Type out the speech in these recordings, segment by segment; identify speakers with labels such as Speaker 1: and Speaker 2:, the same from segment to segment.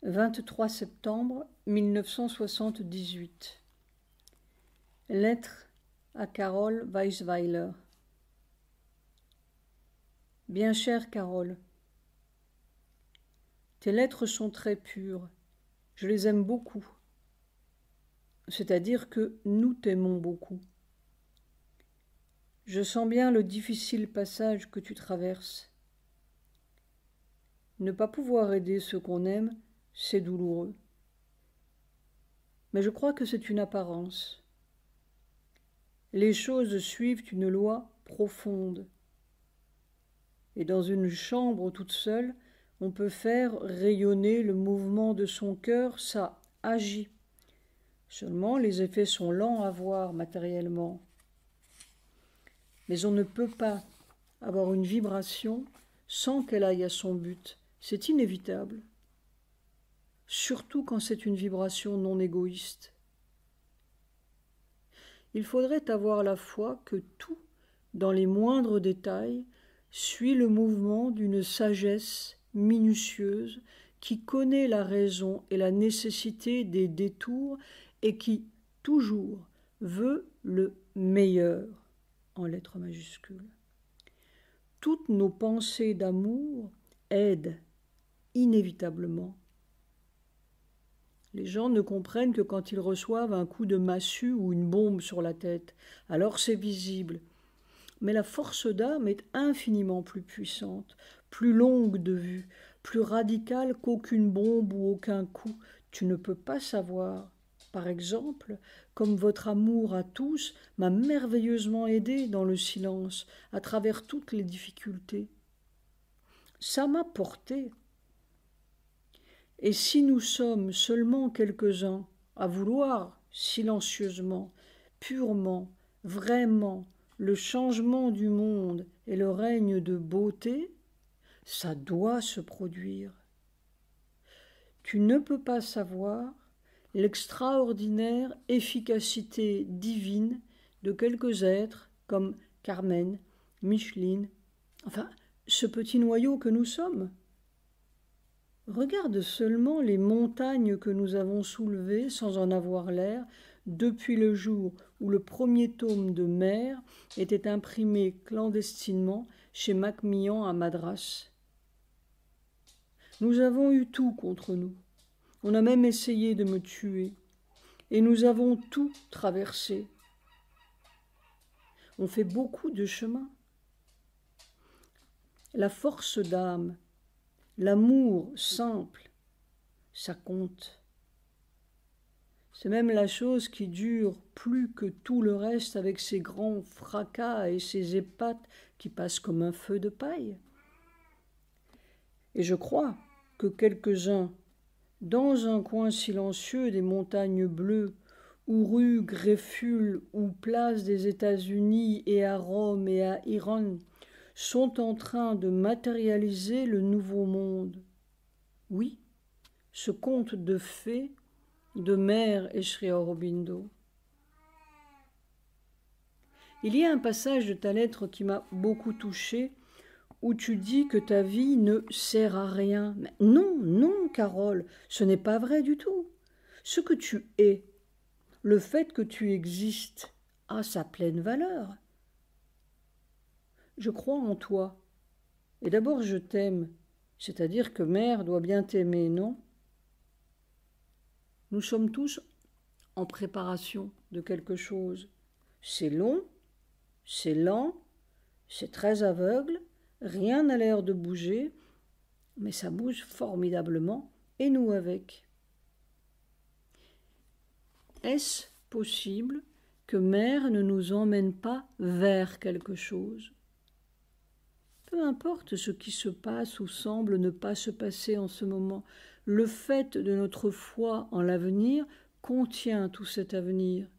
Speaker 1: 23 septembre 1978. Lettre à Carole Weisweiler. Bien chère Carole, tes lettres sont très pures, je les aime beaucoup. C'est-à-dire que nous t'aimons beaucoup. Je sens bien le difficile passage que tu traverses. Ne pas pouvoir aider ceux qu'on aime, c'est douloureux. Mais je crois que c'est une apparence. Les choses suivent une loi profonde. Et dans une chambre toute seule, on peut faire rayonner le mouvement de son cœur, ça agit. Seulement, les effets sont lents à voir matériellement. Mais on ne peut pas avoir une vibration sans qu'elle aille à son but. C'est inévitable. Surtout quand c'est une vibration non égoïste. Il faudrait avoir la foi que tout, dans les moindres détails, suit le mouvement d'une sagesse minutieuse qui connaît la raison et la nécessité des détours et qui, toujours, veut le meilleur, en lettres majuscules. Toutes nos pensées d'amour aident inévitablement. Les gens ne comprennent que quand ils reçoivent un coup de massue ou une bombe sur la tête. Alors c'est visible. Mais la force d'âme est infiniment plus puissante, plus longue de vue, plus radicale qu'aucune bombe ou aucun coup. Tu ne peux pas savoir. Par exemple, comme votre amour à tous m'a merveilleusement aidé dans le silence, à travers toutes les difficultés. Ça m'a porté. Et si nous sommes seulement quelques-uns à vouloir silencieusement, purement, vraiment, le changement du monde et le règne de beauté, ça doit se produire. Tu ne peux pas savoir l'extraordinaire efficacité divine de quelques êtres comme Carmen, Micheline, enfin, ce petit noyau que nous sommes. Regarde seulement les montagnes que nous avons soulevées sans en avoir l'air depuis le jour où le premier tome de Mère était imprimé clandestinement chez Macmillan à Madras. Nous avons eu tout contre nous. On a même essayé de me tuer. Et nous avons tout traversé. On fait beaucoup de chemin. La force d'âme, l'amour simple, ça compte. C'est même la chose qui dure plus que tout le reste avec ses grands fracas et ses épates qui passent comme un feu de paille. Et je crois que quelques-uns, dans un coin silencieux des montagnes bleues, ou rue Greffule, ou place des États-Unis et à Rome et à Iran, sont en train de matérialiser le nouveau monde. Oui, ce conte de fées de Mère et Sri Aurobindo. Il y a un passage de ta lettre qui m'a beaucoup touchée, où tu dis que ta vie ne sert à rien. Mais non, non, Carole, ce n'est pas vrai du tout. Ce que tu es, le fait que tu existes, a sa pleine valeur. Je crois en toi. Et d'abord, je t'aime. C'est-à-dire que Mère doit bien t'aimer, non? Nous sommes tous en préparation de quelque chose. C'est long, c'est lent, c'est très aveugle, rien n'a l'air de bouger, mais ça bouge formidablement, et nous avec. Est-ce possible que Mère ne nous emmène pas vers quelque chose? Peu importe ce qui se passe ou semble ne pas se passer en ce moment, le fait de notre foi en l'avenir contient tout cet avenir.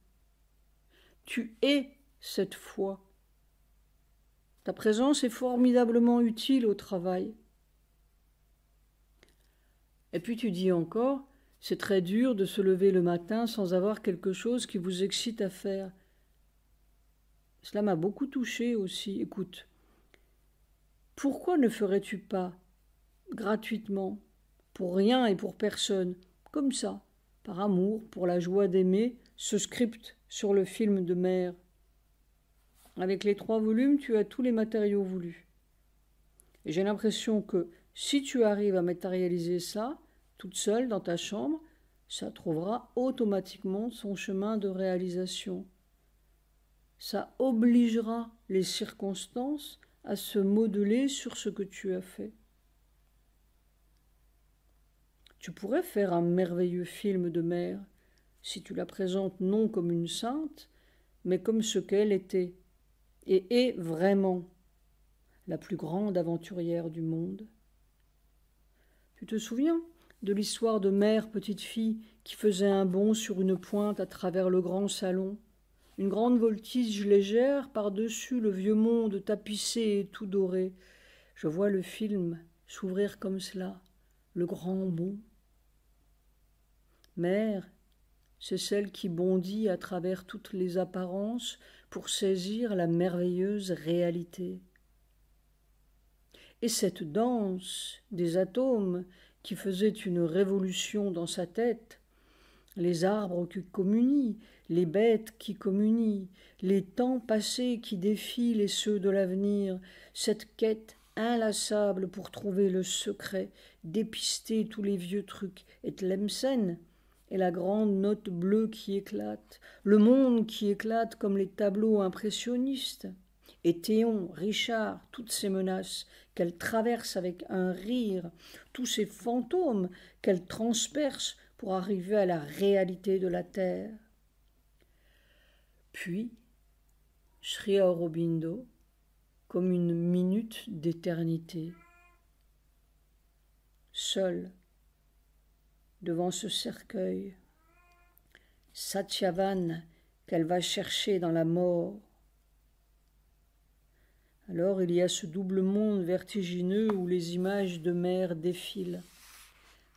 Speaker 1: Tu es cette foi. Ta présence est formidablement utile au travail. Et puis tu dis encore, c'est très dur de se lever le matin sans avoir quelque chose qui vous excite à faire. Cela m'a beaucoup touchée aussi. Écoute, pourquoi ne ferais-tu pas, gratuitement, pour rien et pour personne, comme ça, par amour, pour la joie d'aimer, ce script sur le film de mère. Avec les 3 volumes, tu as tous les matériaux voulus. Et j'ai l'impression que si tu arrives à matérialiser ça, toute seule dans ta chambre, ça trouvera automatiquement son chemin de réalisation. Ça obligera les circonstances à se modeler sur ce que tu as fait. Tu pourrais faire un merveilleux film de mère si tu la présentes non comme une sainte, mais comme ce qu'elle était, et est vraiment la plus grande aventurière du monde. Tu te souviens de l'histoire de mère petite fille qui faisait un bond sur une pointe à travers le grand salon, une grande voltige légère par-dessus le vieux monde tapissé et tout doré. Je vois le film s'ouvrir comme cela, le grand bond. Mère, c'est celle qui bondit à travers toutes les apparences pour saisir la merveilleuse réalité. Et cette danse des atomes qui faisait une révolution dans sa tête, les arbres qui communient, les bêtes qui communient, les temps passés qui défilent et ceux de l'avenir, cette quête inlassable pour trouver le secret, dépister tous les vieux trucs, et Tlemcen, et la grande note bleue qui éclate, le monde qui éclate comme les tableaux impressionnistes, et Théon, Richard, toutes ces menaces qu'elle traverse avec un rire, tous ces fantômes qu'elle transperce pour arriver à la réalité de la terre. Puis, Sri Aurobindo, comme une minute d'éternité, seule, devant ce cercueil, Satyavan qu'elle va chercher dans la mort. Alors il y a ce double monde vertigineux où les images de mère défilent,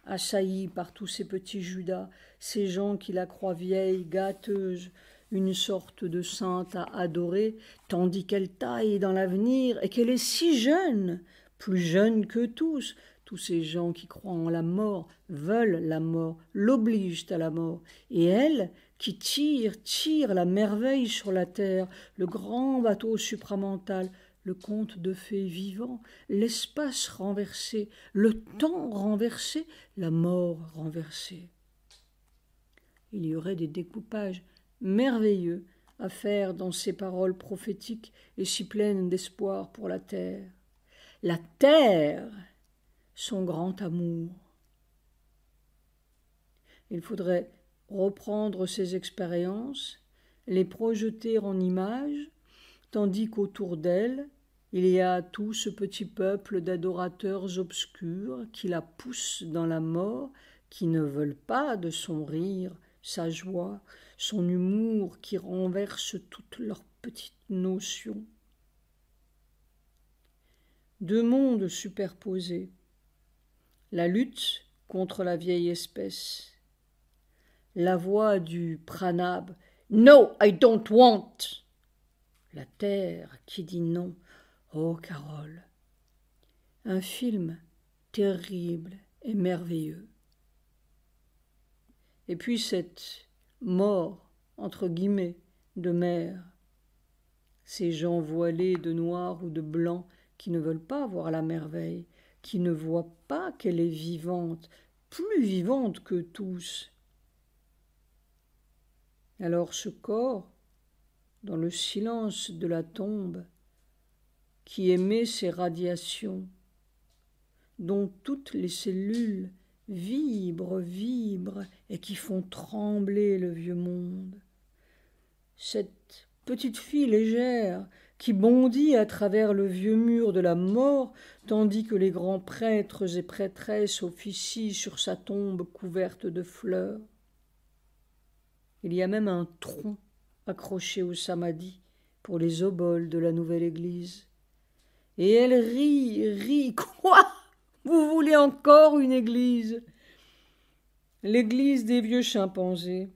Speaker 1: assaillies par tous ces petits Judas, ces gens qui la croient vieille, gâteuse, une sorte de sainte à adorer, tandis qu'elle taille dans l'avenir et qu'elle est si jeune, plus jeune que tous ces gens qui croient en la mort, veulent la mort, l'obligent à la mort, et elle qui tire la merveille sur la terre, le grand bateau supramental, le conte de fées vivant, l'espace renversé, le temps renversé, la mort renversée. Il y aurait des découpages merveilleux à faire dans ces paroles prophétiques et si pleines d'espoir pour la terre. La terre, son grand amour. Il faudrait reprendre ces expériences, les projeter en images, tandis qu'autour d'elle, il y a tout ce petit peuple d'adorateurs obscurs qui la poussent dans la mort, qui ne veulent pas de son rire, sa joie, son humour qui renverse toutes leurs petites notions. 2 mondes superposés, la lutte contre la vieille espèce, la voix du pranab « No, I don't want !» la terre qui dit non. Oh, Carole, un film terrible et merveilleux. Et puis cette mort, entre guillemets, de mère, ces gens voilés de noir ou de blanc qui ne veulent pas voir la merveille, qui ne voient pas qu'elle est vivante, plus vivante que tous. Alors ce corps, dans le silence de la tombe, qui émet ces radiations, dont toutes les cellules vibrent et qui font trembler le vieux monde. Cette petite fille légère qui bondit à travers le vieux mur de la mort, tandis que les grands prêtres et prêtresses officient sur sa tombe couverte de fleurs. Il y a même un tronc accroché au samadhi pour les oboles de la nouvelle église. Et elle rit. Quoi? Vous voulez encore une église? L'église des vieux chimpanzés.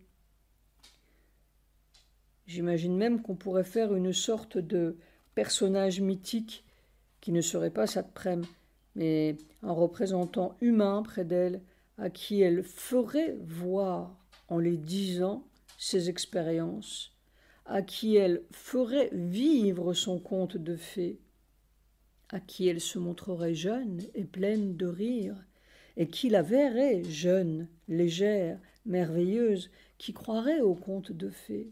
Speaker 1: J'imagine même qu'on pourrait faire une sorte de personnage mythique qui ne serait pas Satprem, mais un représentant humain près d'elle à qui elle ferait voir en les disant ses expériences, à qui elle ferait vivre son conte de fées, à qui elle se montrerait jeune et pleine de rire, et qui la verrait jeune, légère, merveilleuse, qui croirait au conte de fées.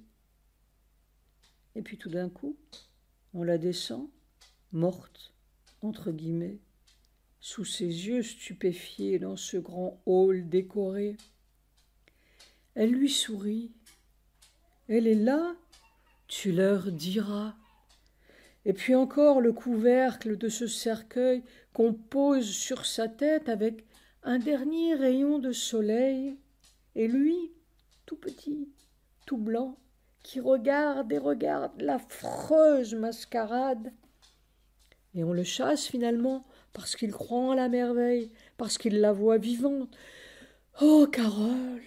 Speaker 1: Et puis tout d'un coup, on la descend, morte, entre guillemets, sous ses yeux stupéfiés dans ce grand hall décoré. Elle lui sourit. Elle est là, tu leur diras. Et puis encore le couvercle de ce cercueil qu'on pose sur sa tête avec un dernier rayon de soleil, et lui, tout petit, tout blanc, qui regarde et regarde l'affreuse mascarade. Et on le chasse finalement, parce qu'il croit en la merveille, parce qu'il la voit vivante. Oh, Carole!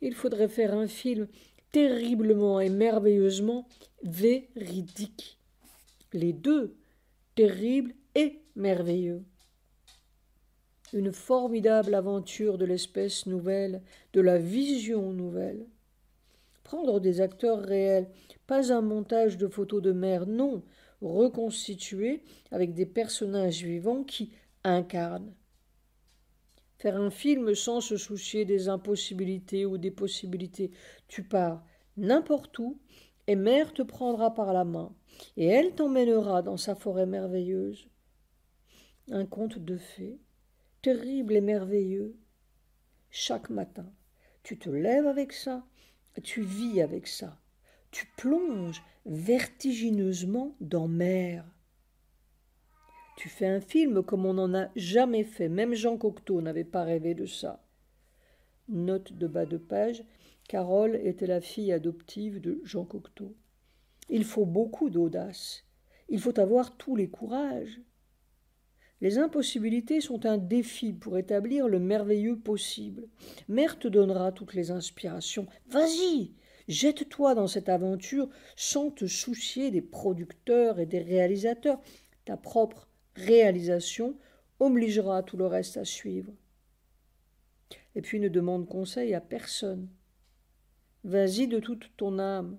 Speaker 1: Il faudrait faire un film terriblement et merveilleusement véridique. Les deux, terribles et merveilleux. Une formidable aventure de l'espèce nouvelle, de la vision nouvelle. Prendre des acteurs réels, pas un montage de photos de mer, non, reconstitué avec des personnages vivants qui incarnent. Faire un film sans se soucier des impossibilités ou des possibilités. Tu pars n'importe où et mère te prendra par la main et elle t'emmènera dans sa forêt merveilleuse. Un conte de fées, terrible et merveilleux. Chaque matin, tu te lèves avec ça, tu vis avec ça. Tu plonges vertigineusement dans mer. Tu fais un film comme on n'en a jamais fait. Même Jean Cocteau n'avait pas rêvé de ça. Note de bas de page, Carole était la fille adoptive de Jean Cocteau. Il faut beaucoup d'audace. Il faut avoir tous les courages. Les impossibilités sont un défi pour établir le merveilleux possible. Mère te donnera toutes les inspirations. Vas-y, jette-toi dans cette aventure sans te soucier des producteurs et des réalisateurs. Ta propre réalisation obligera tout le reste à suivre. Et puis ne demande conseil à personne. Vas-y de toute ton âme.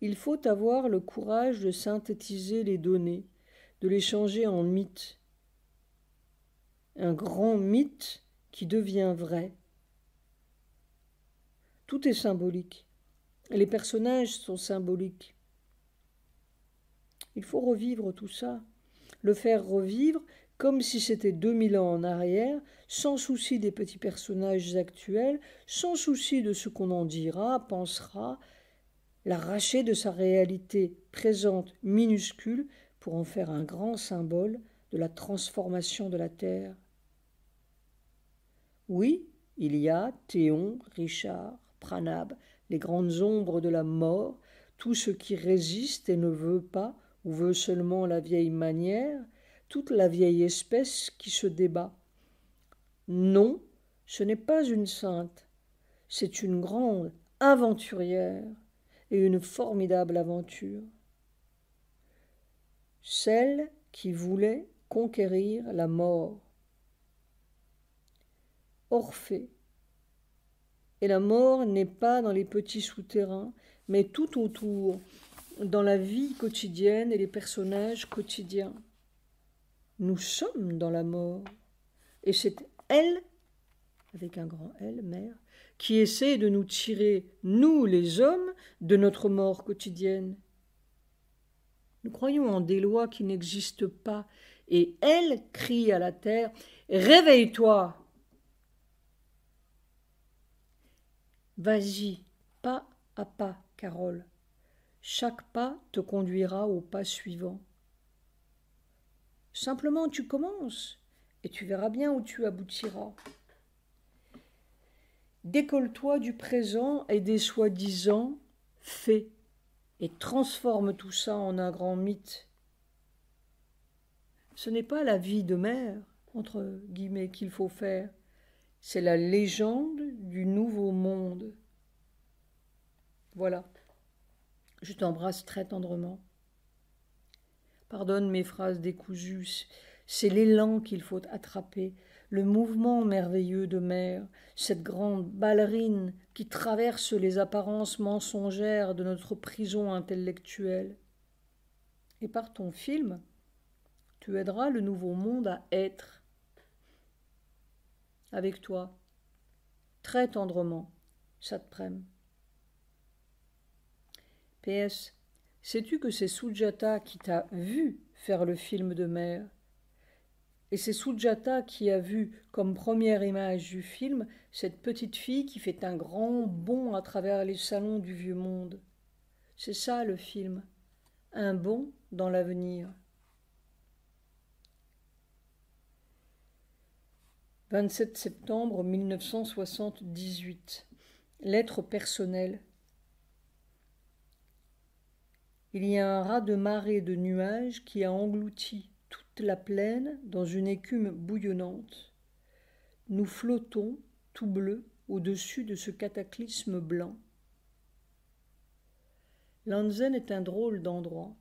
Speaker 1: Il faut avoir le courage de synthétiser les données, de les changer en mythes. Un grand mythe qui devient vrai. Tout est symbolique. Les personnages sont symboliques. Il faut revivre tout ça, le faire revivre comme si c'était 2000 ans en arrière, sans souci des petits personnages actuels, sans souci de ce qu'on en dira, pensera, l'arracher de sa réalité présente minuscule pour en faire un grand symbole de la transformation de la Terre. Oui, il y a Théon, Richard, Pranab, les grandes ombres de la mort, tout ce qui résiste et ne veut pas, ou veut seulement la vieille manière, toute la vieille espèce qui se débat. Non, ce n'est pas une sainte, c'est une grande aventurière et une formidable aventure. Celle qui voulait conquérir la mort. Orphée. Et la mort n'est pas dans les petits souterrains, mais tout autour, dans la vie quotidienne et les personnages quotidiens. Nous sommes dans la mort. Et c'est elle, avec un grand L, mère, qui essaie de nous tirer, nous les hommes, de notre mort quotidienne. Nous croyons en des lois qui n'existent pas, et elle crie à la terre « Réveille-toi !» Vas-y, pas à pas, Carole. Chaque pas te conduira au pas suivant. Simplement, tu commences, et tu verras bien où tu aboutiras. Décolle-toi du présent et des soi-disant faits, et transforme tout ça en un grand mythe. Ce n'est pas la vie de mère, entre guillemets, qu'il faut faire, c'est la légende du nouveau monde. Voilà, je t'embrasse très tendrement. Pardonne mes phrases décousues, c'est l'élan qu'il faut attraper, le mouvement merveilleux de mer, cette grande ballerine qui traverse les apparences mensongères de notre prison intellectuelle. Et par ton film, tu aideras le nouveau monde à être avec toi, très tendrement, Satprem. PS. Sais-tu que c'est Sujata qui t'a vu faire le film de mer? Et c'est Sujata qui a vu comme première image du film cette petite fille qui fait un grand bond à travers les salons du vieux monde. C'est ça le film, un bond dans l'avenir. 27 septembre 1978. Lettre personnelle. Il y a un raz-de-marée de nuages qui a englouti toute la plaine dans une écume bouillonnante. Nous flottons, tout bleus, au-dessus de ce cataclysme blanc. Lanzen est un drôle d'endroit.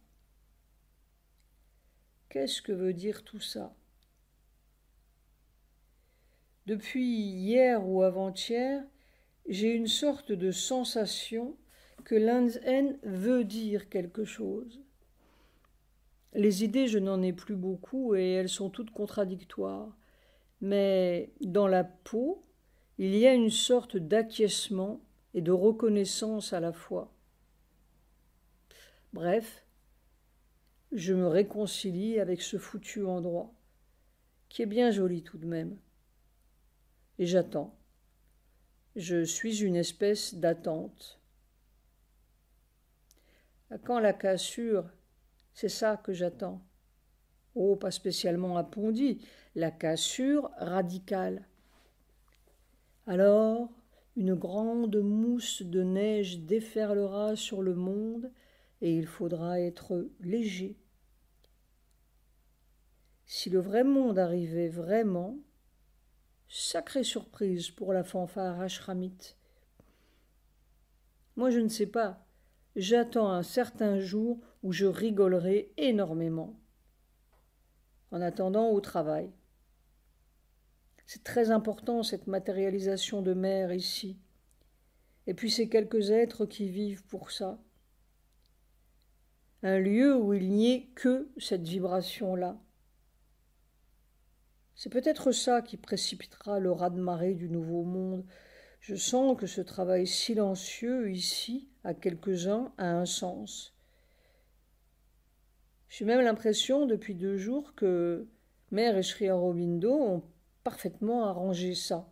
Speaker 1: Qu'est-ce que veut dire tout ça? Depuis hier ou avant-hier, j'ai une sorte de sensation que Land's End veut dire quelque chose. Les idées, je n'en ai plus beaucoup et elles sont toutes contradictoires. Mais dans la peau, il y a une sorte d'acquiescement et de reconnaissance à la fois. Bref, je me réconcilie avec ce foutu endroit, qui est bien joli tout de même. Et j'attends. Je suis une espèce d'attente. À quand la cassure? C'est ça que j'attends. Oh, pas spécialement à Pondy, la cassure radicale. Alors, une grande mousse de neige déferlera sur le monde et il faudra être léger. Si le vrai monde arrivait vraiment, sacrée surprise pour la fanfare ashramite. Moi, je ne sais pas. J'attends un certain jour où je rigolerai énormément. En attendant, au travail. C'est très important cette matérialisation de mer ici. Et puis ces quelques êtres qui vivent pour ça. Un lieu où il n'y ait que cette vibration-là. C'est peut-être ça qui précipitera le raz-de-marée du nouveau monde. Je sens que ce travail silencieux ici, à quelques-uns, a un sens. J'ai même l'impression depuis 2 jours que Mère et Sri Aurobindo ont parfaitement arrangé ça.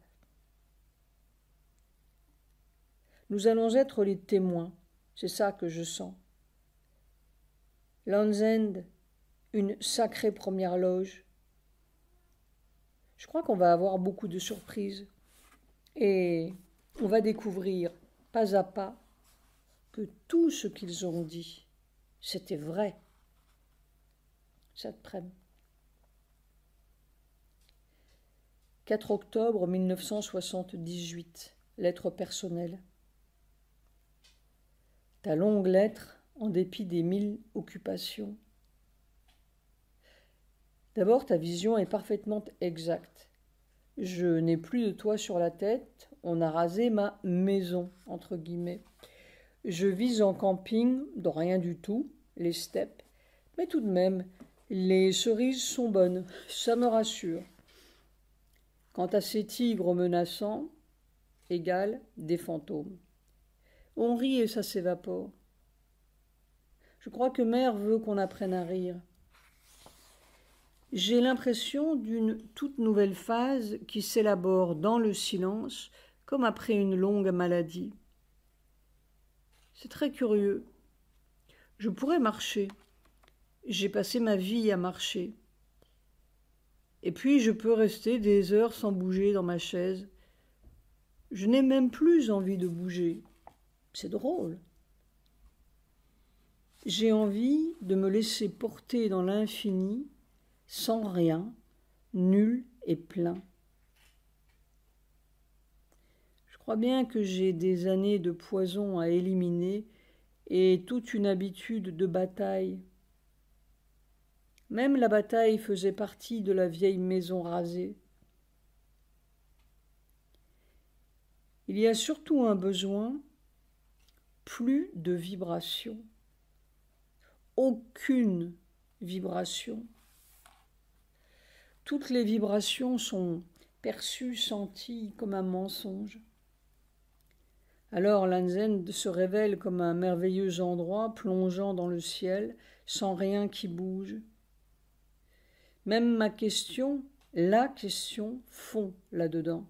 Speaker 1: Nous allons être les témoins, c'est ça que je sens. Land's End, une sacrée première loge. Je crois qu'on va avoir beaucoup de surprises. Et on va découvrir, pas à pas, que tout ce qu'ils ont dit, c'était vrai. Ça te prenne. 4 octobre 1978. Lettre personnelle. Ta longue lettre, en dépit des 1000 occupations. D'abord, ta vision est parfaitement exacte. Je n'ai plus de toit sur la tête, on a rasé ma maison, entre guillemets. Je vis en camping, dans rien du tout, les steppes, mais tout de même, les cerises sont bonnes, ça me rassure. Quant à ces tigres menaçants, égale des fantômes. On rit et ça s'évapore. Je crois que Mère veut qu'on apprenne à rire. J'ai l'impression d'une toute nouvelle phase qui s'élabore dans le silence, comme après une longue maladie. C'est très curieux. Je pourrais marcher. J'ai passé ma vie à marcher. Et puis je peux rester des heures sans bouger dans ma chaise. Je n'ai même plus envie de bouger. C'est drôle. J'ai envie de me laisser porter dans l'infini, sans rien, nul et plein. Je crois bien que j'ai des années de poison à éliminer et toute une habitude de bataille. Même la bataille faisait partie de la vieille maison rasée. Il y a surtout un besoin, plus de vibration. Aucune vibration. Toutes les vibrations sont perçues, senties comme un mensonge. Alors l'Anzen se révèle comme un merveilleux endroit plongeant dans le ciel, sans rien qui bouge. Même ma question, la question, fond là-dedans.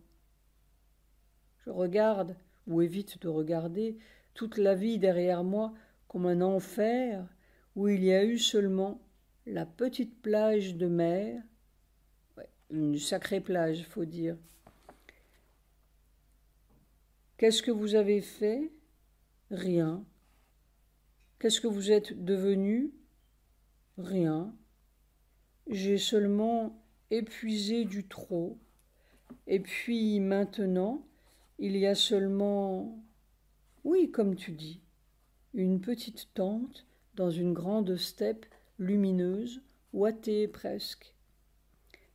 Speaker 1: Je regarde, ou évite de regarder, toute la vie derrière moi comme un enfer où il y a eu seulement la petite plage de mer, une sacrée plage, faut dire. Qu'est-ce que vous avez fait? Rien. Qu'est-ce que vous êtes devenu? Rien. J'ai seulement épuisé du trop. Et puis maintenant, il y a seulement, oui, comme tu dis, une petite tente dans une grande steppe lumineuse, ouatée presque.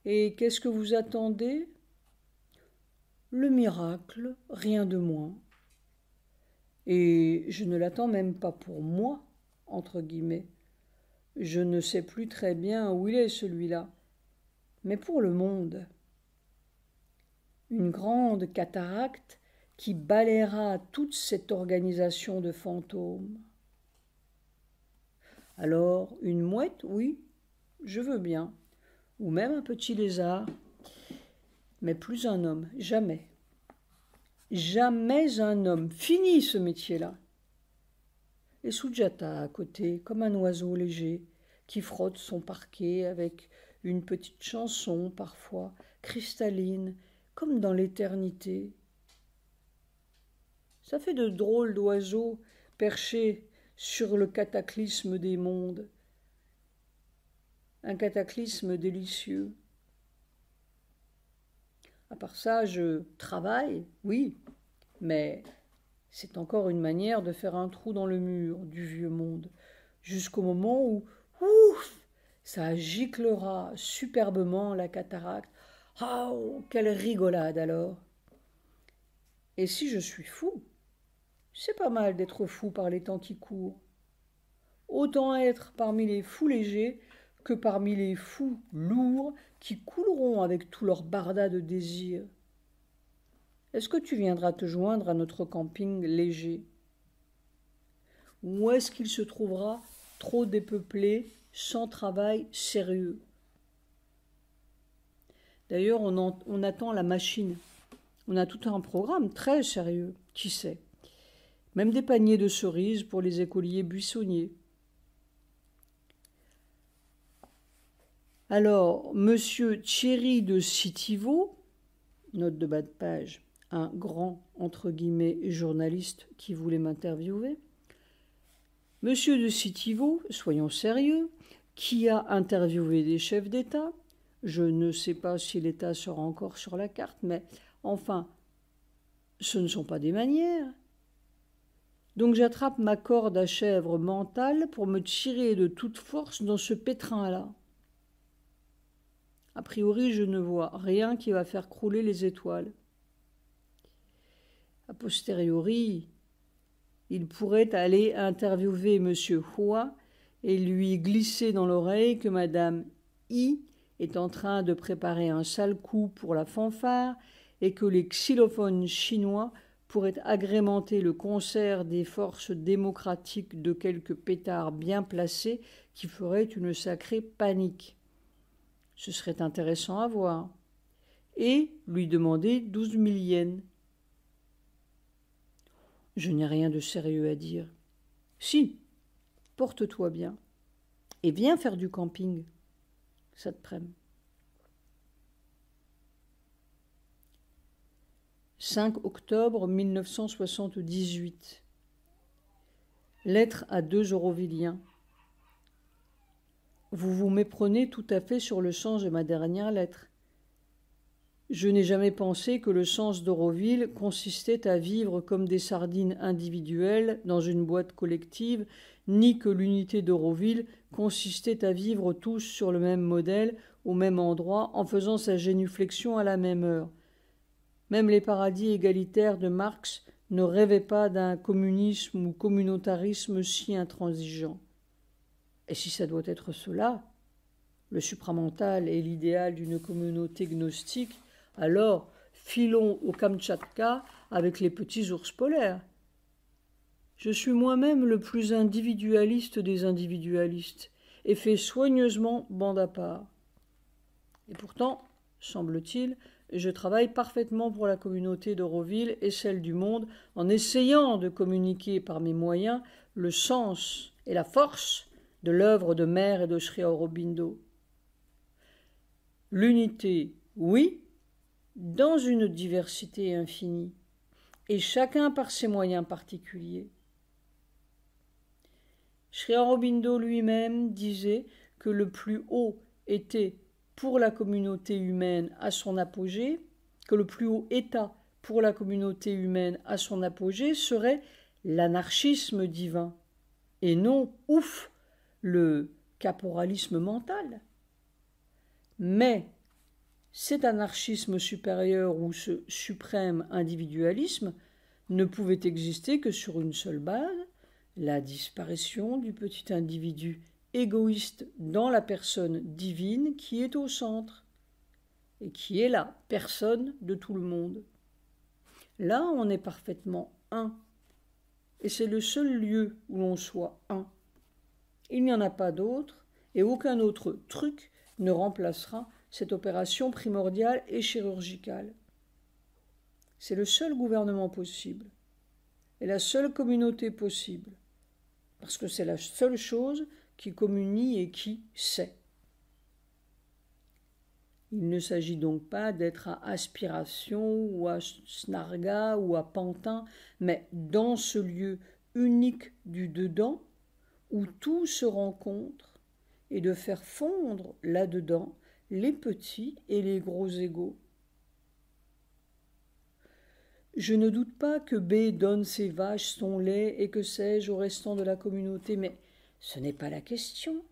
Speaker 1: Et qu'est-ce que vous attendez? Le miracle, rien de moins. Et je ne l'attends même pas pour moi, entre guillemets. Je ne sais plus très bien où il est celui-là, mais pour le monde. Une grande cataracte qui balayera toute cette organisation de fantômes. Alors, une mouette, oui, je veux bien, ou même un petit lézard, mais plus un homme, jamais. Jamais un homme. Fini ce métier-là. Et Sujata à côté, comme un oiseau léger, qui frotte son parquet avec une petite chanson parfois, cristalline, comme dans l'éternité. Ça fait de drôles d'oiseaux perchés sur le cataclysme des mondes. Un cataclysme délicieux. À part ça, je travaille, oui, mais c'est encore une manière de faire un trou dans le mur du vieux monde, jusqu'au moment où, ouf, ça giclera superbement la cataracte. Ah, oh, quelle rigolade alors! Et si je suis fou, c'est pas mal d'être fou par les temps qui courent. Autant être parmi les fous légers que parmi les fous lourds qui couleront avec tout leur barda de désir. Est-ce que tu viendras te joindre à notre camping léger? Ou est-ce qu'il se trouvera trop dépeuplé, sans travail sérieux? D'ailleurs, on attend la machine. On a tout un programme très sérieux, qui sait. Même des paniers de cerises pour les écoliers buissonniers. Alors, monsieur Thierry de Citivo, note de bas de page, un grand, entre guillemets, journaliste qui voulait m'interviewer. Monsieur de Citivo, soyons sérieux, qui a interviewé des chefs d'État. Je ne sais pas si l'État sera encore sur la carte, mais enfin, ce ne sont pas des manières. Donc j'attrape ma corde à chèvre mentale pour me tirer de toute force dans ce pétrin-là. A priori, je ne vois rien qui va faire crouler les étoiles. A posteriori, il pourrait aller interviewer M. Hua et lui glisser dans l'oreille que Madame I est en train de préparer un sale coup pour la fanfare et que les xylophones chinois pourraient agrémenter le concert des forces démocratiques de quelques pétards bien placés qui feraient une sacrée panique. Ce serait intéressant à voir. Et lui demander 12 000 yens. Je n'ai rien de sérieux à dire. Si, porte-toi bien. Et viens faire du camping. Ça te prenne. 5 octobre 1978. Lettre à 2 Auroviliens. Vous vous méprenez tout à fait sur le sens de ma dernière lettre. Je n'ai jamais pensé que le sens d'Auroville consistait à vivre comme des sardines individuelles dans une boîte collective, ni que l'unité d'Auroville consistait à vivre tous sur le même modèle, au même endroit, en faisant sa génuflexion à la même heure. Même les paradis égalitaires de Marx ne rêvaient pas d'un communisme ou communautarisme si intransigeant. Et si ça doit être cela, le supramental est l'idéal d'une communauté gnostique, alors filons au Kamtchatka avec les petits ours polaires. Je suis moi-même le plus individualiste des individualistes et fais soigneusement bande à part. Et pourtant, semble-t-il, je travaille parfaitement pour la communauté d'Auroville et celle du monde en essayant de communiquer par mes moyens le sens et la force de l'œuvre de Mère et de Sri Aurobindo. L'unité, oui, dans une diversité infinie, et chacun par ses moyens particuliers. Sri Aurobindo lui-même disait que le plus haut était pour la communauté humaine à son apogée, que le plus haut état pour la communauté humaine à son apogée serait l'anarchisme divin, et non, ouf, le caporalisme mental. Mais cet anarchisme supérieur ou ce suprême individualisme ne pouvait exister que sur une seule base, la disparition du petit individu égoïste dans la personne divine qui est au centre et qui est la personne de tout le monde. Là, on est parfaitement un, et c'est le seul lieu où l'on soit un. Il n'y en a pas d'autre, et aucun autre truc ne remplacera cette opération primordiale et chirurgicale. C'est le seul gouvernement possible, et la seule communauté possible, parce que c'est la seule chose qui communie et qui sait. Il ne s'agit donc pas d'être à Aspiration ou à Snarga ou à Pantin, mais dans ce lieu unique du dedans où tout se rencontre et de faire fondre là-dedans les petits et les gros égaux. Je ne doute pas que B donne ses vaches, son lait et que sais-je au restant de la communauté, mais ce n'est pas la question.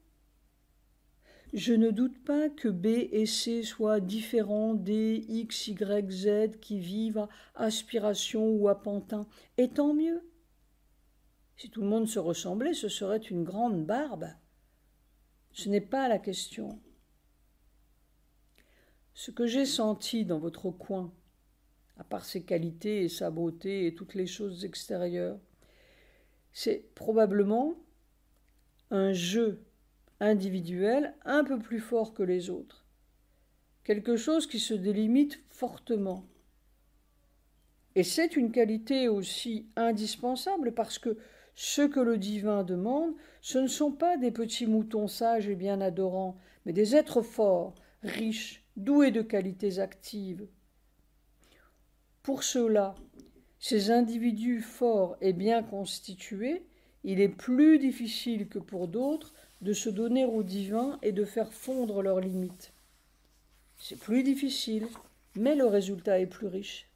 Speaker 1: Je ne doute pas que B et C soient différents des X, Y, Z qui vivent à Aspiration ou à Pantin, et tant mieux. Si tout le monde se ressemblait, ce serait une grande barbe. Ce n'est pas la question. Ce que j'ai senti dans votre coin, à part ses qualités et sa beauté et toutes les choses extérieures, c'est probablement un jeu individuel un peu plus fort que les autres, quelque chose qui se délimite fortement. Et c'est une qualité aussi indispensable parce que ce que le divin demande, ce ne sont pas des petits moutons sages et bien adorants, mais des êtres forts, riches, doués de qualités actives. Pour cela, ces individus forts et bien constitués, il est plus difficile que pour d'autres de se donner au divin et de faire fondre leurs limites. C'est plus difficile, mais le résultat est plus riche.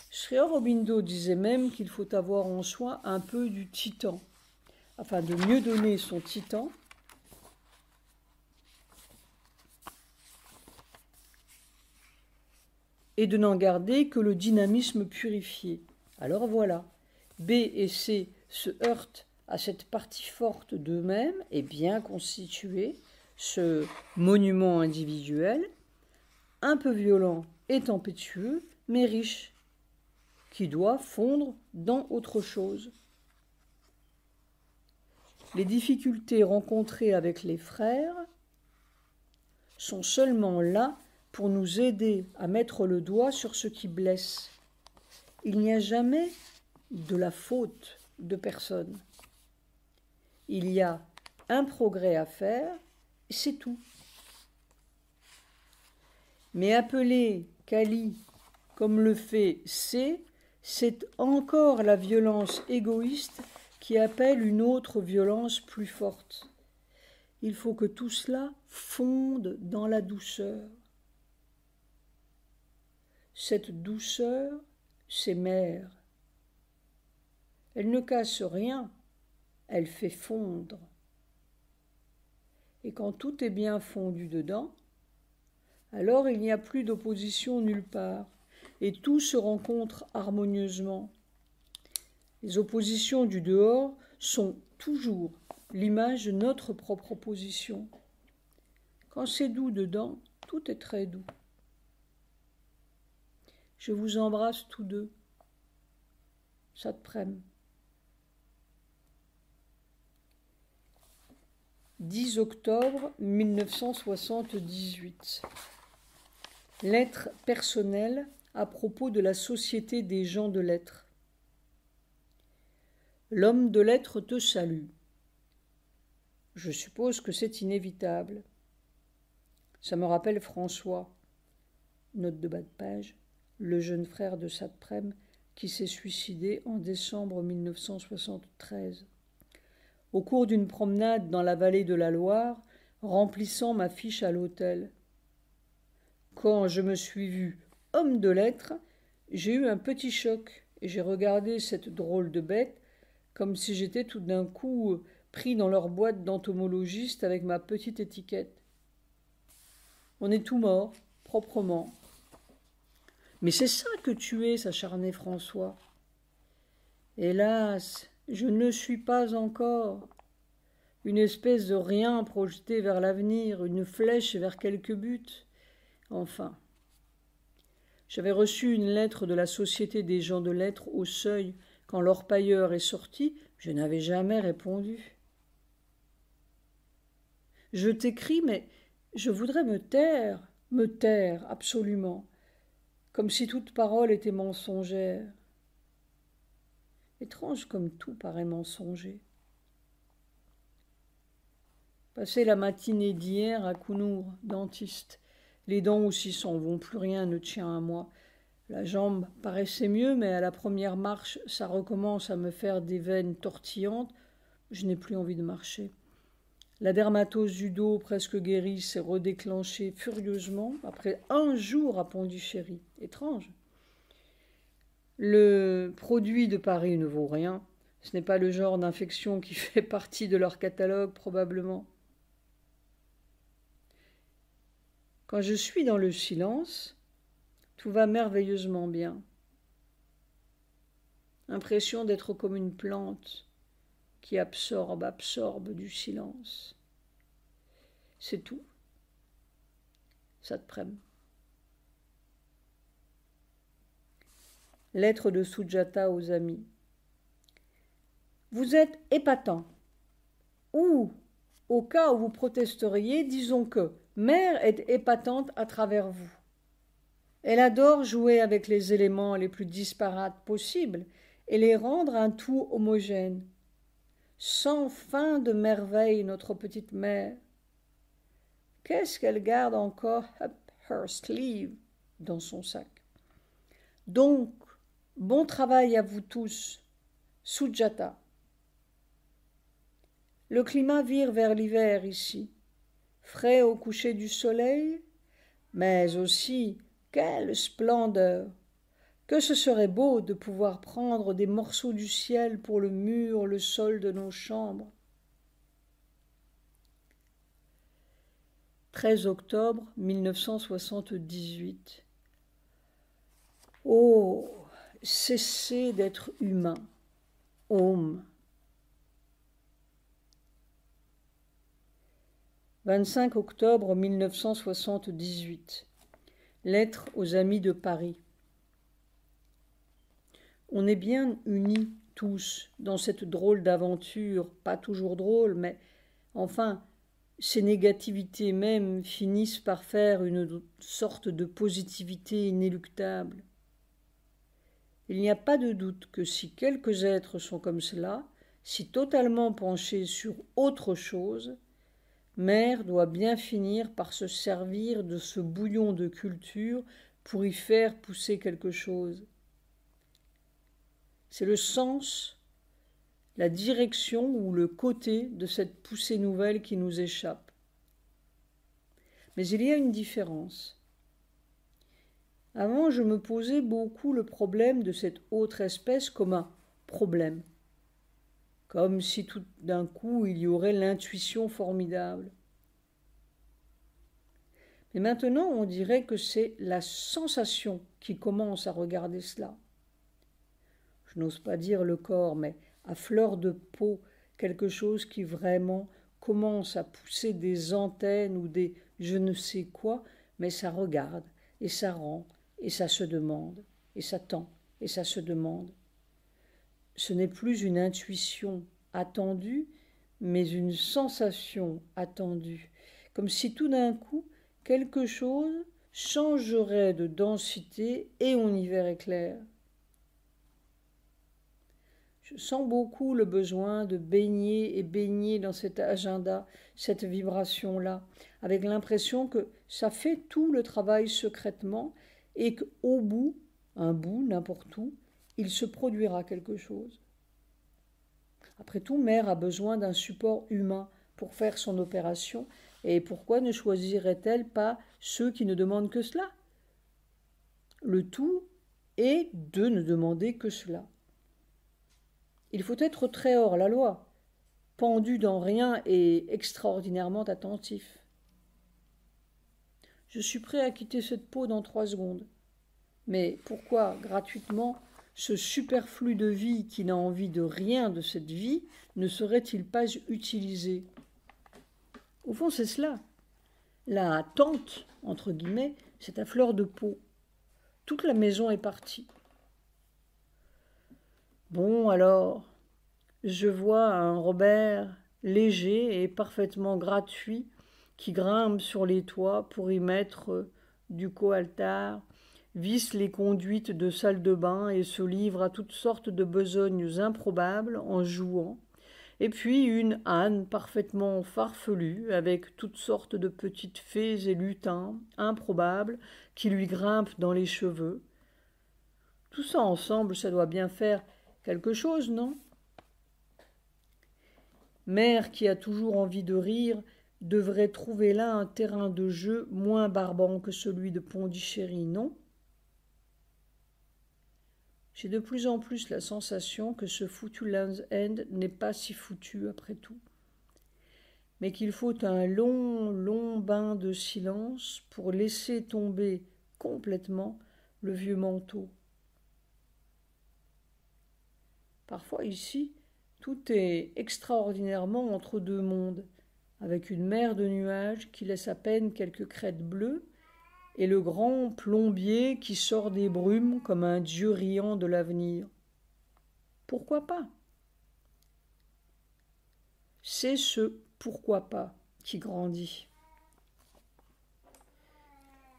Speaker 1: Sri Aurobindo disait même qu'il faut avoir en soi un peu du titan, afin de mieux donner son titan et de n'en garder que le dynamisme purifié. Alors voilà, B et C se heurtent à cette partie forte d'eux-mêmes et bien constituée, ce monument individuel, un peu violent et tempétueux, mais riche, qui doit fondre dans autre chose. Les difficultés rencontrées avec les frères sont seulement là pour nous aider à mettre le doigt sur ce qui blesse. Il n'y a jamais de la faute de personne. Il y a un progrès à faire, et c'est tout. Mais appeler Kali comme le fait C, c'est encore la violence égoïste qui appelle une autre violence plus forte. Il faut que tout cela fonde dans la douceur. Cette douceur, c'est Mère. Elle ne casse rien, elle fait fondre. Et quand tout est bien fondu dedans, alors il n'y a plus d'opposition nulle part, et tout se rencontre harmonieusement. Les oppositions du dehors sont toujours l'image de notre propre opposition. Quand c'est doux dedans, tout est très doux. Je vous embrasse tous deux. Satprem. 10 octobre 1978. Lettre personnelle à propos de la Société des gens de lettres. L'homme de lettres te salue. Je suppose que c'est inévitable. Ça me rappelle François, note de bas de page, le jeune frère de Satprem qui s'est suicidé en décembre 1973. Au cours d'une promenade dans la vallée de la Loire, remplissant ma fiche à l'hôtel. Quand je me suis vu homme de lettres, j'ai eu un petit choc et j'ai regardé cette drôle de bête comme si j'étais tout d'un coup pris dans leur boîte d'entomologiste avec ma petite étiquette. On est tout mort, proprement. Mais c'est ça que tu es, s'acharnait François. Hélas, je ne suis pas encore. Une espèce de rien projeté vers l'avenir, une flèche vers quelque but. Enfin. J'avais reçu une lettre de la Société des gens de lettres au Seuil. Quand l'orpailleur est sorti, je n'avais jamais répondu. Je t'écris, mais je voudrais me taire absolument, comme si toute parole était mensongère. Étrange comme tout paraît mensonger. Passé la matinée d'hier à Kounour, dentiste. Les dents aussi s'en vont, plus rien ne tient à moi. La jambe paraissait mieux, mais à la première marche, ça recommence à me faire des veines tortillantes. Je n'ai plus envie de marcher. La dermatose du dos, presque guérie, s'est redéclenchée furieusement après un jour à Pondichéry. Étrange. Le produit de Paris ne vaut rien. Ce n'est pas le genre d'infection qui fait partie de leur catalogue, probablement. Quand je suis dans le silence, tout va merveilleusement bien. Impression d'être comme une plante qui absorbe du silence. C'est tout. Satprem. Lettre de Sujata aux amis. Vous êtes épatant. Ou, au cas où vous protesteriez, disons que Mère est épatante à travers vous. Elle adore jouer avec les éléments les plus disparates possibles et les rendre un tout homogène. Sans fin de merveilles, notre petite mère. Qu'est-ce qu'elle garde encore up her sleeve dans son sac? Donc, bon travail à vous tous. Sujata. Le climat vire vers l'hiver ici. Frais au coucher du soleil, mais aussi quelle splendeur! Que ce serait beau de pouvoir prendre des morceaux du ciel pour le mur, le sol de nos chambres. 13 octobre 1978. Oh, cessez d'être humain. Om. 25 octobre 1978. Lettre aux amis de Paris. On est bien unis tous dans cette drôle d'aventure, pas toujours drôle, mais enfin, ces négativités même finissent par faire une sorte de positivité inéluctable. Il n'y a pas de doute que si quelques êtres sont comme cela, si totalement penchés sur autre chose, Mère doit bien finir par se servir de ce bouillon de culture pour y faire pousser quelque chose. C'est le sens, la direction ou le côté de cette poussée nouvelle qui nous échappe. Mais il y a une différence. Avant, je me posais beaucoup le problème de cette autre espèce comme un problème, comme si tout d'un coup il y aurait l'intuition formidable. Mais maintenant, on dirait que c'est la sensation qui commence à regarder cela. Je n'ose pas dire le corps, mais à fleur de peau, quelque chose qui vraiment commence à pousser des antennes ou des je ne sais quoi, mais ça regarde, et ça rend, et ça se demande, et ça tend, et ça se demande. Ce n'est plus une intuition attendue, mais une sensation attendue, comme si tout d'un coup, quelque chose changerait de densité et on y verrait clair. Je sens beaucoup le besoin de baigner et baigner dans cet agenda, cette vibration-là, avec l'impression que ça fait tout le travail secrètement et qu'au bout, un bout, n'importe où, il se produira quelque chose. Après tout, mère a besoin d'un support humain pour faire son opération, et pourquoi ne choisirait-elle pas ceux qui ne demandent que cela? Le tout est de ne demander que cela. Il faut être très hors la loi, pendu dans rien et extraordinairement attentif. Je suis prêt à quitter cette peau dans 3 secondes. Mais pourquoi, gratuitement, ce superflu de vie qui n'a envie de rien de cette vie ne serait-il pas utilisé? Au fond, c'est cela. La tente, entre guillemets, c'est à fleur de peau. Toute la maison est partie. Bon, alors, je vois un Robert léger et parfaitement gratuit qui grimpe sur les toits pour y mettre du coaltar, visse les conduites de salle de bain et se livre à toutes sortes de besognes improbables en jouant, et puis une âne parfaitement farfelue avec toutes sortes de petites fées et lutins improbables qui lui grimpent dans les cheveux. Tout ça ensemble, ça doit bien faire quelque chose, non? Mère qui a toujours envie de rire devrait trouver là un terrain de jeu moins barbant que celui de Pondichéry, non? J'ai de plus en plus la sensation que ce foutu Land's End n'est pas si foutu après tout, mais qu'il faut un long, long bain de silence pour laisser tomber complètement le vieux manteau. Parfois ici, tout est extraordinairement entre deux mondes, avec une mer de nuages qui laisse à peine quelques crêtes bleues, et le grand plombier qui sort des brumes comme un dieu riant de l'avenir. Pourquoi pas? C'est ce pourquoi pas qui grandit.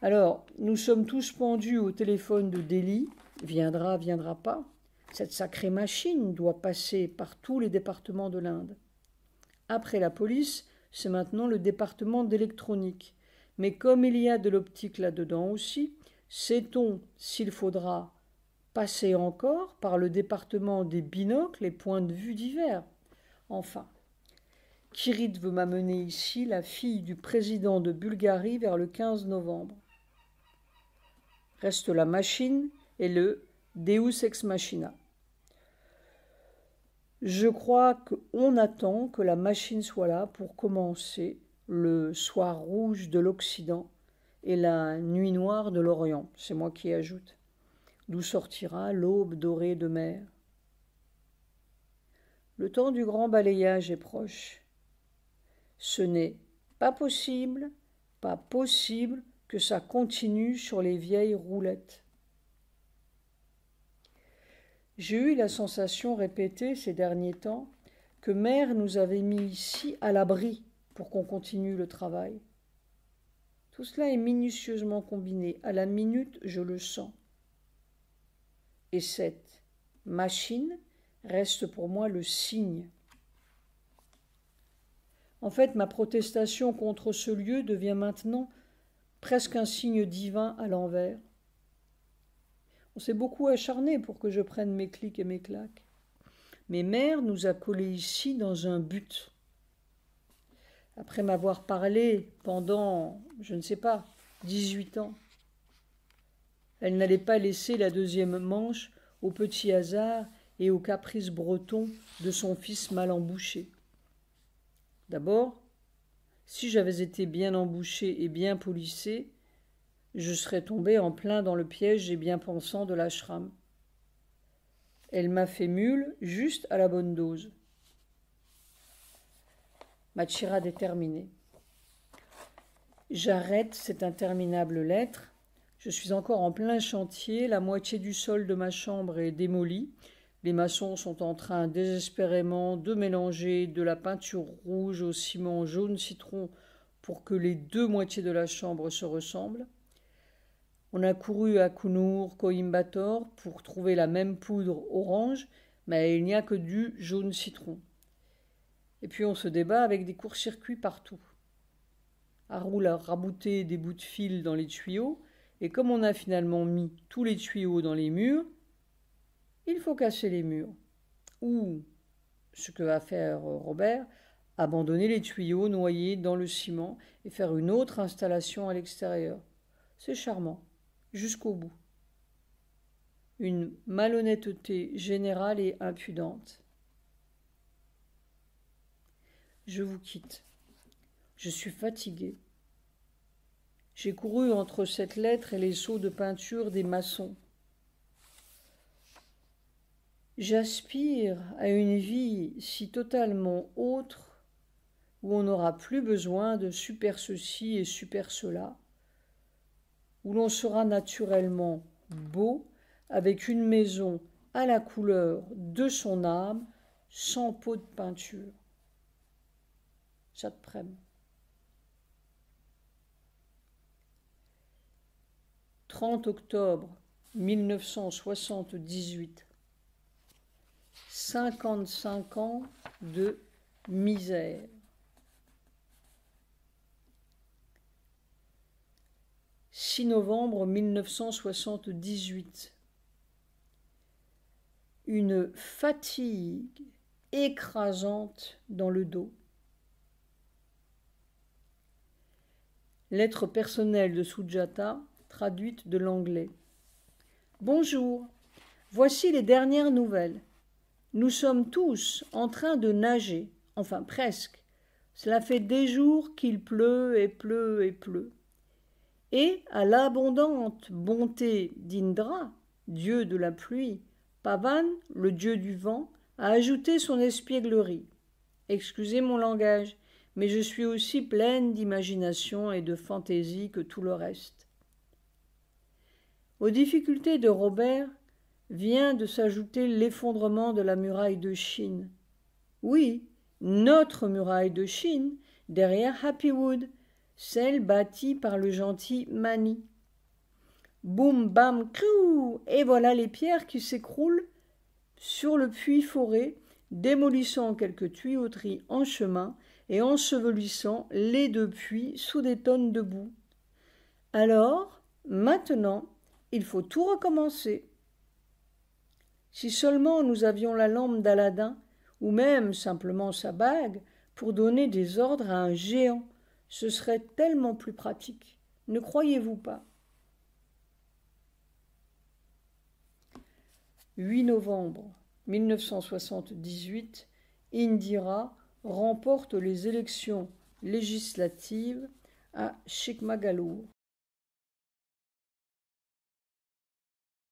Speaker 1: Alors, nous sommes tous pendus au téléphone de Delhi, viendra, viendra pas. Cette sacrée machine doit passer par tous les départements de l'Inde. Après la police, c'est maintenant le département d'électronique. Mais comme il y a de l'optique là-dedans aussi, sait-on s'il faudra passer encore par le département des binocles et points de vue divers? Enfin, Kirit veut m'amener ici, la fille du président de Bulgarie, vers le 15 novembre. Reste la machine et le Deus ex machina. Je crois qu'on attend que la machine soit là pour commencer le soir rouge de l'Occident et la nuit noire de l'Orient, c'est moi qui ajoute, d'où sortira l'aube dorée de mer. Le temps du grand balayage est proche. Ce n'est pas possible que ça continue sur les vieilles roulettes. J'ai eu la sensation répétée ces derniers temps que mère nous avait mis ici à l'abri pour qu'on continue le travail. Tout cela est minutieusement combiné. À la minute, je le sens. Et cette machine reste pour moi le signe. En fait, ma protestation contre ce lieu devient maintenant presque un signe divin à l'envers. On s'est beaucoup acharné pour que je prenne mes clics et mes claques. Mais mère nous a collés ici dans un but. Après m'avoir parlé pendant, je ne sais pas, 18 ans, elle n'allait pas laisser la deuxième manche au petit hasard et aux caprices bretons de son fils mal embouché. D'abord, si j'avais été bien embouché et bien polissé, je serais tombé en plein dans le piège et bien pensant de l'ashram. Elle m'a fait mule juste à la bonne dose. Machira déterminée. J'arrête cette interminable lettre. Je suis encore en plein chantier, la moitié du sol de ma chambre est démolie. Les maçons sont en train désespérément de mélanger de la peinture rouge au ciment jaune citron pour que les deux moitiés de la chambre se ressemblent. On a couru à Kunur, Coimbatore pour trouver la même poudre orange, mais il n'y a que du jaune citron. Et puis on se débat avec des courts-circuits partout. Haroul a rabouté des bouts de fil dans les tuyaux, et comme on a finalement mis tous les tuyaux dans les murs, il faut casser les murs. Ou, ce que va faire Robert, abandonner les tuyaux noyés dans le ciment et faire une autre installation à l'extérieur. C'est charmant, jusqu'au bout. Une malhonnêteté générale et impudente. Je vous quitte. Je suis fatiguée. J'ai couru entre cette lettre et les seaux de peinture des maçons. J'aspire à une vie si totalement autre, où on n'aura plus besoin de super ceci et super cela, où l'on sera naturellement beau, avec une maison à la couleur de son âme, sans pot de peinture. J'apprends. 30 octobre 1978. 55 ans de misère. 6 novembre 1978. Une fatigue écrasante dans le dos. Lettre personnelle de Sujata, traduite de l'anglais. Bonjour, voici les dernières nouvelles. Nous sommes tous en train de nager, enfin presque. Cela fait des jours qu'il pleut et pleut et pleut. Et à l'abondante bonté d'Indra, dieu de la pluie, Pavan, le dieu du vent, a ajouté son espièglerie. Excusez mon langage, mais je suis aussi pleine d'imagination et de fantaisie que tout le reste. Aux difficultés de Robert vient de s'ajouter l'effondrement de la muraille de Chine. Oui, notre muraille de Chine, derrière Happywood, celle bâtie par le gentil Mani. Boum, bam, crou, et voilà les pierres qui s'écroulent sur le puits foré, démolissant quelques tuyauteries en chemin et ensevelissant les deux puits sous des tonnes de boue. Alors, maintenant, il faut tout recommencer. Si seulement nous avions la lampe d'Aladin, ou même simplement sa bague, pour donner des ordres à un géant, ce serait tellement plus pratique. Ne croyez-vous pas? 8 novembre 1978, Indira remporte les élections législatives à Chikmagalur.